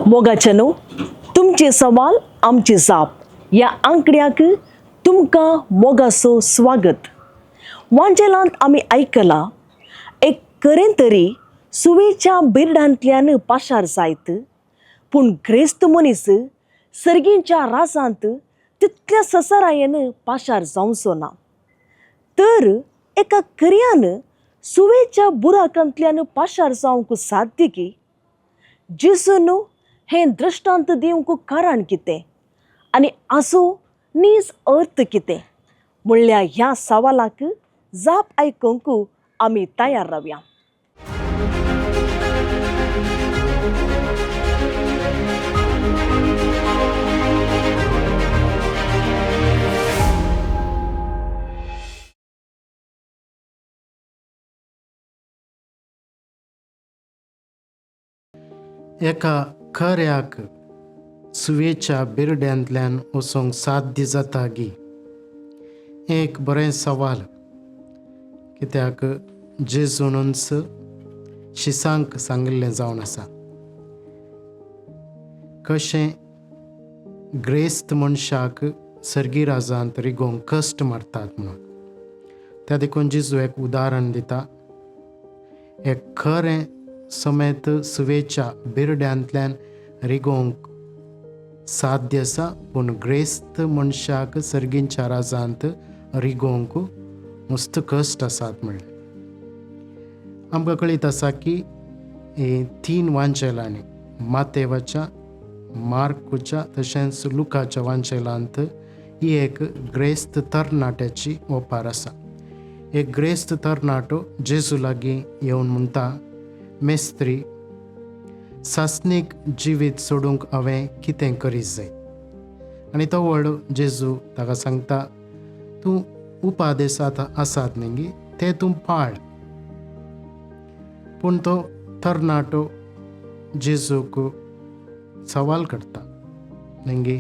मोगाचनो तुमचे सवाल आमची जाप या आंकड्याक तुमकां मोगाचो स्वागत. वांजेलांत आमी आयकलां एक खरें तरी सुवेच्या बिरडांतल्यान पाशार जायत, पूण ग्रेस्त मनीस सर्गींच्या रासांत तितल्या ससरायेन पाशार जावचो ना. तर एका खऱ्यान सुवेच्या बुराकांतल्यान पाशार जावंक साध्य की? जेसून हें दृश्टांत दिवंक कारण कितें आनी आजो नीज अर्थ कितें म्हणल्या ह्या सवालाक जाप आयकूंक आमी तयार रावया. एका खऱ्याक सुवेच्या बिरड्यांतल्यान वचोंक साध्य जाता गी? एक बरें सवाल, कित्याक जेजूनच शिसांक सांगिल्लें जावन आसा. कशें ग्रेस्त मनशाक सर्गी राजांत रिगोवंक कश्ट मारतात म्हणून. त्या देखून जेजू एक उदाहरण दिता. एक खरें समेत सुवेच्या बिरड्यांतल्यान रिगोवंक साध्य आसा, पूण ग्रेस्त मनशाक सर्गींच्या राजांत रिगोवंक मस्त कश्ट आसात म्हणलें. आमकां कळीत आसा की 3 वांचेलांनी, मातेवाच्या, मार्कूच्या तशेंच लुकाच्या वांचेलांत ही एक ग्रेस्त तरणाट्याची ओपार आसा. एक ग्रेस्त तरणाटो जेजू लागीं येवन म्हणटा, मेस्त्री, सासणीक जिवीत सोडूंक हांवें कितें करीत जाय? आनी तो व्हड जेजू ताका सांगता, तूं उपादेसांत आसात न्ही, ते तूं पाळ. पूण तो तरणाटो जेजूक सवाल करता, न्ही,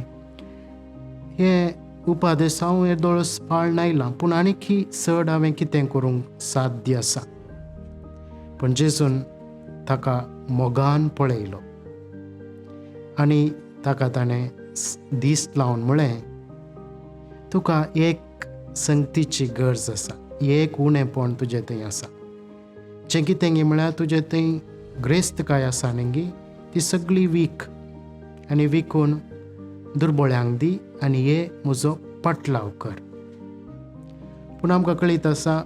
हे उपादेस हांव येदोळस पाळ नायलां, पूण आनीक चड हांवें कितें करूंक साध्य आसा? पूण जेजून ताका मोगान पळयलो आनी ताका ताणें दीस लावन म्हळें, तुका एक संगतीची गरज आसा, एक उणेंपण तुजें थंय आसा. जें कितें गे म्हळ्यार तुजें थंय ग्रेस्तकाय आसा न्ही, ती सगळी वीक आनी विकून दुर्बळ्यांक दी आनी हे म्हजो पटलाव कर. पूण आमकां कळीत आसा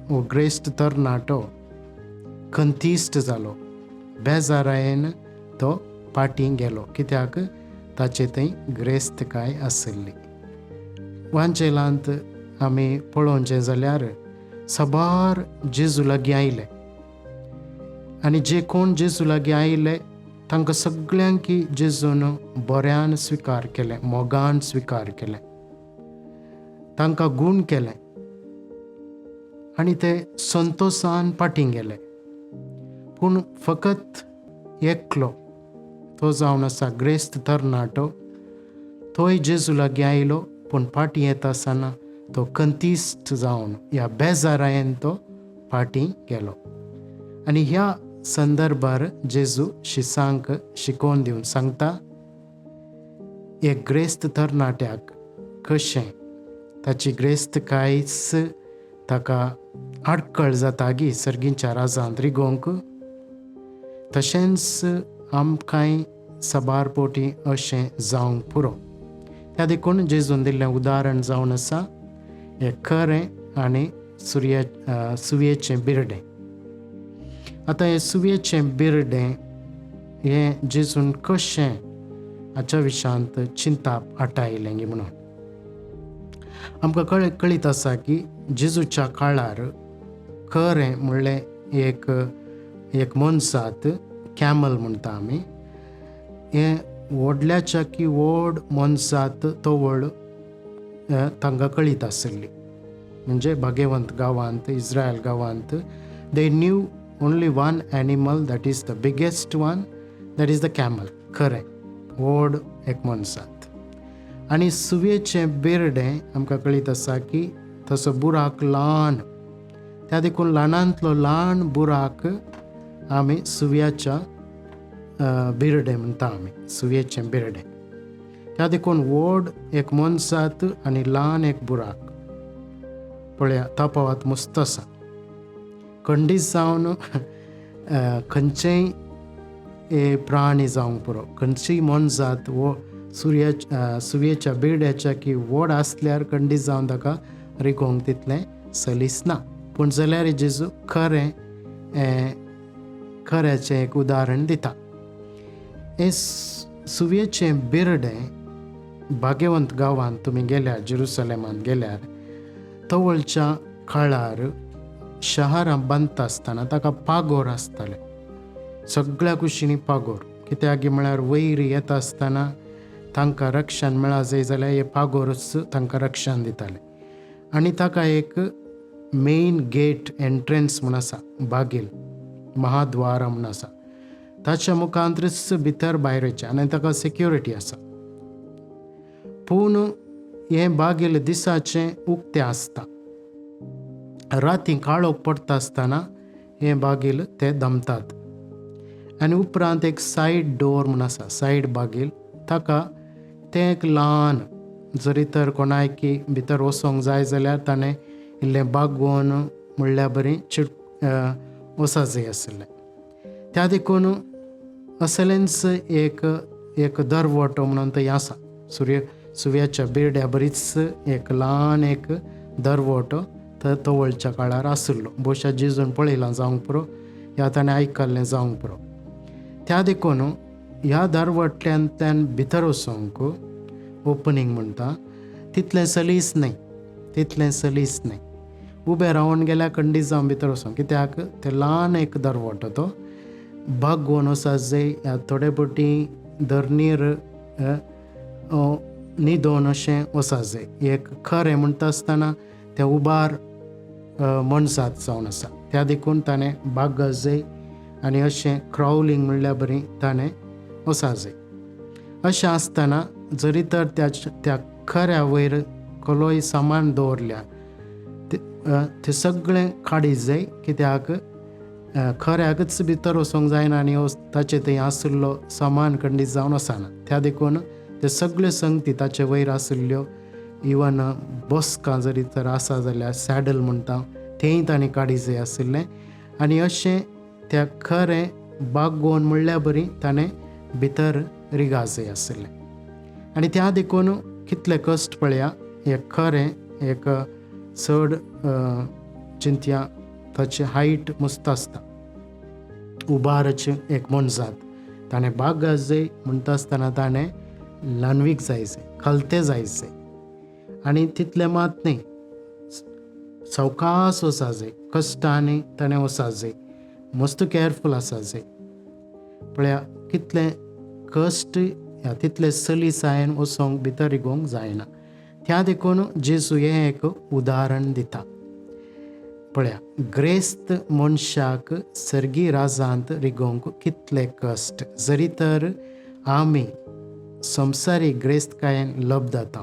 हो ग्रेस्त तरणाटो खंतिश्ट जालो. बेजारायेन तो पाटीं गेलो, कित्याक ताचे थंय ग्रेस्तकाय आसली. वांचेलांत आमी पळोवचें जाल्यार सबार जेजू लागीं आयले आनी जे कोण जेजू लागीं आयले तांकां सगळ्यांक जेजून बऱ्यान स्विकार केलें, मोगान स्विकार केलें, तांकां गूण केलें आनी ते संतोशान पाटीं गेले. पूण फकत एकलो, तो जावन आसा ग्रेस्त तरणाटो. तोय जेजू लागीं आयलो, पूण पाटीं येता आसतना तो खंतिश्ट जावन ह्या बेजारायेन तो पाटीं गेलो. आनी ह्या संदर्भार जेजू शिसांक शिकोवन दिवन सांगता, एक ग्रेस्त तरणाट्याक कशें ताची ग्रेस्तकायच ताका आडखळ जाता गी सर्गींच्या राजांत रिगोवंक, तशेंच आमकांय सबार पोटी अशें जावंक पुरो. त्या देखून जेजून दिल्लें उदाहरण जावन आसा एक खरें आनी सुवेचें बिरडें. आतां हें सुवेचें बिरडें हें जेजून कशें हाच्या विशयांत चिंता हाटायलें गे म्हणून. आमकां कळीत आसा की जेजूच्या काळार खरें म्हणलें एक मनशात, कॅमल म्हणटा आमी, हें व्हडल्याच्या की व्हड मनशात तो व्हड तांकां कळीत आसली. म्हणजे भाग्यवंत गांवांत, इस्रायल गांवांत, they knew only one animal, that is the biggest one, that is the camel. खरें व्हड एक मनशात. आनी सुवेचें बिरडें आमकां कळीत आसा की तसो बुराक ल्हान, त्या देखून ल्हानांतलो ल्हान बुराक आमी सुव्याच्या बिरडे म्हणटा आमी, सुयेचें बिरडें. त्या देखून व्हड एक मनशात आनी ल्हान एक बुराक पळया तफावत मस्त आसा. खंडीत जावन खंयचेय प्राणी जावंक पुरो, खंयचीय मनजात वो सुयेच्या बिरड्याच्या की व्हड आसल्यार खंडीत जावन ताका रिकोंक तितलें सलीस ना. पूण जाल्यार जेजू खऱ्याचें एक उदाहरण दिता. हें सुयेचें बिरडें भाग्यवंत गांवांत तुमी गेल्यार, जेरुसलेमांत गेल्यार, तवळच्या काळार शहरां बांदता आसतना ताका पागोर आसताले. सगळ्या कुशींनी पागोर, कित्याक म्हळ्यार वयर येता आसतना तांकां रक्षण मेळा जाय जाल्यार हे पागोरच तांकां रक्षण दिताले. आनी ताका एक मेन गेट एंट्रन्स म्हूण आसा, बागेल, महाद्वार म्हूण आसा. ताच्या मुखांतरच भितर भायर वयचें आनी ताका सिक्युरिटी आसा. पूण हें बागेल दिसाचें उक्तें आसता. राती काळोख पडटा आसतना हें बागेल ते दमतात. आनी उपरांत एक सायड डोर म्हूण आसा, सायड बागेल, ताका तें एक ल्हान, जरी तर कोणायकी भितर वचोंक जाय जाल्यार ताणें इल्लें बागोवन म्हणल्यार बरें वचूंक जाय आसलें. त्या देखून असलेंच एक दरवटो म्हणून थंय आसा. सुयेच्या बिरड्या बरीच एक ल्हान एक दरवटो थंय तवळच्या काळार आसलो. भोवशा जेजून पळयलां जावंक पुरो, ह्या ताणें आयकल्लें जावंक पुरो. त्या देखून ह्या दरवटल्यांतल्यान भितर वचोंक ओपनींग म्हणटा तितलें सलीस न्हय. उबें रावन गेल्यार खंडीत जावन भितर वचोंक, कित्याक तें ल्हान एक दरवटो तो बागोवन वचूंक जाय. थोडे फावटी धरणीर न्हिदोवन अशें वचूंक जाय. एक खरें म्हणटा आसतना तें उबार मनशात जावन आसा. त्या देखून ताणें बागत जाय आनी अशें क्रावलिंग म्हणल्यार बरी ताणें वचूंक जाय. अशें आसतना जरी तर त्या खऱ्या वयर कसलोय सामान दवरल्यार तें सगळें काडीत जाय, कित्याक खऱ्याकच भितर वचोंक जायना आनी ताचे थंय आसलो सामान खंडीत जावन वचना. त्या देखून ते सगळ्यो संगती ताचे वयर आसल्ल्यो, इवन बसकां जरी तर आसा जाल्यार सॅडल म्हणटा तेंय ताणें काडीत जाय आसलें. आनी अशें त्या खरें बागोवन म्हणल्यार बरी ताणें भितर रिगा जाय आसलें. आनी त्या देखून कितले कश्ट पळया. एक खरें एक चड चिंतया ताची हायट मस्त आसता, उबारचें एक मनशात ताणें बागत जाय म्हणटा आसतना ताणें ल्हानवीक जायचें, खलतें जायचें. आनी तितलें मात न्ही, सावकास वचूंक जाय, कश्टांनी ताणें वचूंक जाय, मस्त केअरफूल आसूंक जाय. पळया कितलें कश्ट, तितले सलीसायेन वचोंक भितर रिगोवंक जायना. त्या देखून जेजू हें एक उदाहरण दिता. पळया ग्रेस्त मनशाक सर्गी राजांत रिगोवंक कितले कश्ट. जरी तर आमी संवसारीक ग्रेस्तकायेन लब जाता,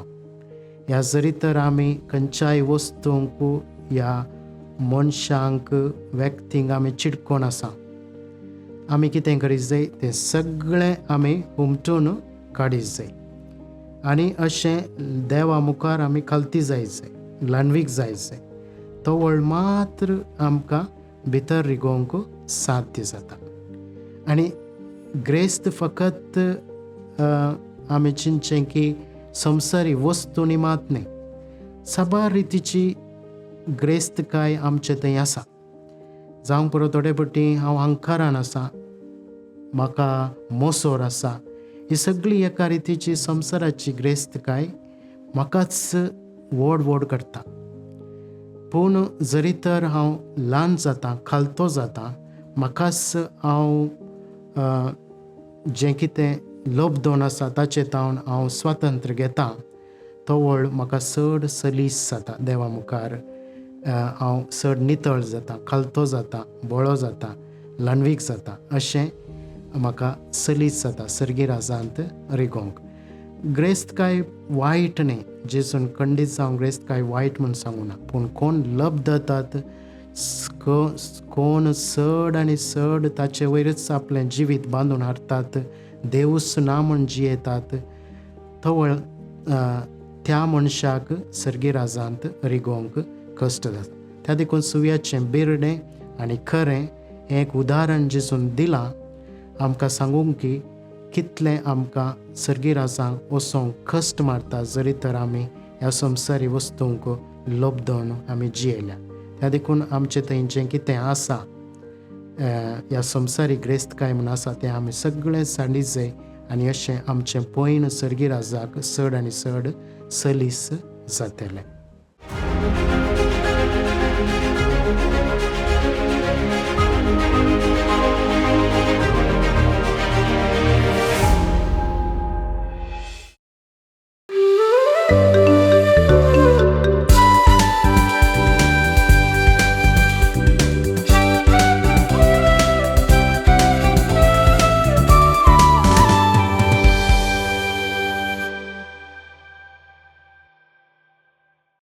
ह्या जरी तर आमी खंयच्याय वस्तूंक ह्या मनशांक व्यक्तींक आमी चिडकोन आसा, आमी कितें करीत जाय तें सगळें आमी हुमटून काडीत जाय. आनी अशें देवा मुखार आमी खालती जायचें, ल्हानवीक जायचें. तो वळ मात्र आमकां भितर रिगोवंक साध्य जाता. आनी ग्रेस्त फकत आमी चिंतचें की संवसारी वस्तूंनी मात न्ही, साबार रितीची ग्रेस्तकाय आमचे थंय आसा. जावंक पुरो थोडे फावटी हांव अंकारान आसा, म्हाका मोसोर आसा, ही सगळी एका रितीची संवसाराची ग्रेस्तकाय म्हाकाच व्हड करता. पूण जरी तर हांव ल्हान जाता, खालतो जाता, म्हाकाच हांव जें कितें लोभ दोन आसा ताचे तावन हांव स्वातंत्र्य घेतां, तो व्हड म्हाका चड सलीस जाता देवा मुखार. हांव चड नितळ जाता, खालतो जाता, बोळो जाता, ल्हानवीक जाता, अशें म्हाका सलीस जाता सर्गी राजांत रिगोवंक. ग्रेस्तकाय वायट न्ही, जेजून खंडीत जावंक ग्रेस्तकाय वायट म्हूण सांगूना. पूण कोण लब जातात कोण चड आनी चड ताचे वयरच आपलें जिवीत बांदून हाडटात, देवूच ना म्हूण जियेतात, त्या मनशाक सर्गी राजांत रिगोवंक कश्ट जाता. त्या देखून सुव्याचें बिरडें आनी खरें हें एक उदाहरण जेजून दिलां आमकां सांगूंक की कितलें आमकां सर्गी राजांक वचोंक कश्ट मारता, जरी तर आमी ह्या संवसारी वस्तूंक लोबदोन आमी जियेल्या. त्या देखून आमचें थंय जें कितें आसा, ह्या संवसारी ग्रेस्तकाय म्हूण आसा, तें आमी सगळें साडिचें आनी अशें आमचें पैन सर्गी राजाक चड आनी चड सलीस जातलें.